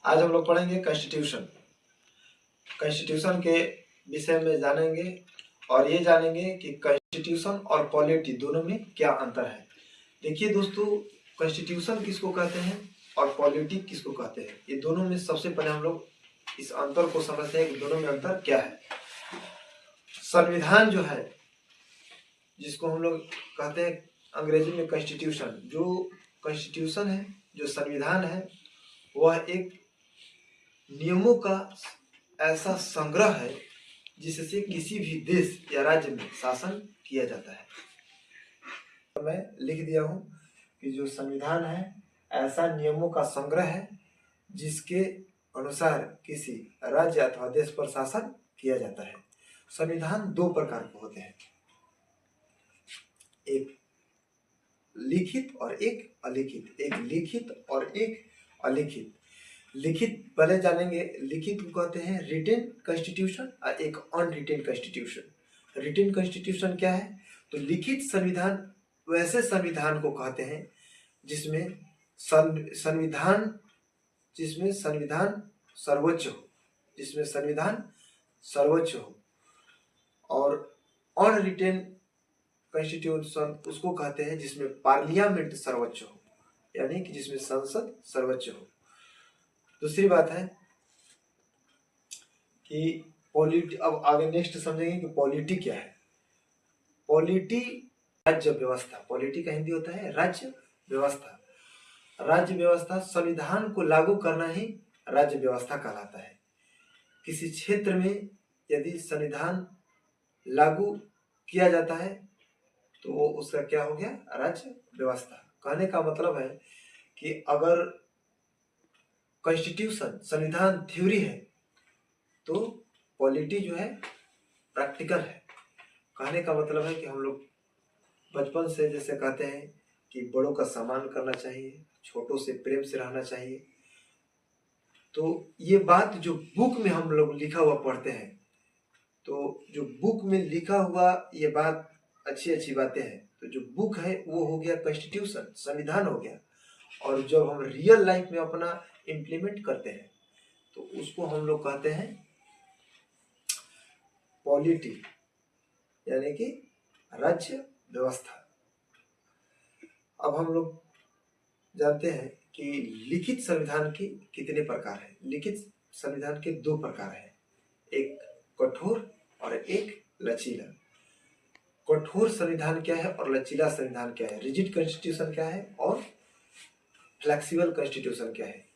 आज हम लोग पढ़ेंगे कॉन्स्टिट्यूशन। कॉन्स्टिट्यूशन के विषय में जानेंगे और ये जानेंगे कि कॉन्स्टिट्यूशन और पॉलिटी दोनों में क्या अंतर है। देखिए दोस्तों, कॉन्स्टिट्यूशन किसको कहते हैं और पॉलिटी किसको कहते हैं, ये दोनों में सबसे पहले हम लोग इस अंतर को समझते हैं कि दोनों में अंतर क्या है। संविधान जो है, जिसको हम लोग कहते हैं अंग्रेजी में कॉन्स्टिट्यूशन, जो कॉन्स्टिट्यूशन है, जो संविधान है, वह एक नियमों का ऐसा संग्रह है जिससे किसी भी देश या राज्य में शासन किया जाता है। तो मैं लिख दिया हूँ कि जो संविधान है ऐसा नियमों का संग्रह है जिसके अनुसार किसी राज्य अथवा देश पर शासन किया जाता है। संविधान दो प्रकार के होते हैं, एक लिखित और एक अलिखित। एक लिखित और एक अलिखित। लिखित पहले जानेंगे, लिखित को कहते हैं रिटेन कॉन्स्टिट्यूशन और एक अनरिटेन कॉन्स्टिट्यूशन। रिटेन कॉन्स्टिट्यूशन क्या है? तो लिखित संविधान वैसे संविधान को कहते हैं जिसमें संविधान सर्वोच्च हो, जिसमें संविधान सर्वोच्च हो। और अनरिटेन कॉन्स्टिट्यूशन उसको कहते हैं जिसमें पार्लियामेंट सर्वोच्च हो, यानी कि जिसमें संसद सर्वोच्च हो। दूसरी बात है कि पॉलिटी, अब आगे नेक्स्ट समझेंगे कि पॉलिटी क्या है। पॉलिटी राज्य व्यवस्था, पॉलिटी का हिंदी होता है राज्य व्यवस्था। राज्य व्यवस्था, संविधान को लागू करना ही राज्य व्यवस्था कहलाता है। किसी क्षेत्र में यदि संविधान लागू किया जाता है तो वो उसका क्या हो गया? राज्य व्यवस्था। कहने का मतलब है कि अगर कॉन्स्टिट्यूशन संविधान थ्योरी है तो पॉलिटी जो है प्रैक्टिकल है। कहने का मतलब है कि हम लोग बचपन से जैसे कहते हैं कि बड़ों का सम्मान करना चाहिए, छोटों से प्रेम से रहना चाहिए, तो ये बात जो बुक में हम लोग लिखा हुआ पढ़ते हैं, तो जो बुक में लिखा हुआ ये बात अच्छी अच्छी बातें हैं, तो जो बुक है वो हो गया कॉन्स्टिट्यूशन, संविधान हो गया। और जब हम रियल लाइफ में अपना इम्प्लीमेंट करते हैं तो उसको हम लोग कहते हैं पॉलिटी, यानी कि राज्य व्यवस्था। अब हम लोग जानते हैं कि लिखित संविधान के कितने प्रकार हैं। लिखित संविधान के दो प्रकार हैं, एक कठोर और एक लचीला। कठोर संविधान क्या है और लचीला संविधान क्या है? रिजिड कॉन्स्टिट्यूशन क्या है और फ्लेक्सिबल कॉन्स्टिट्यूशन क्या है?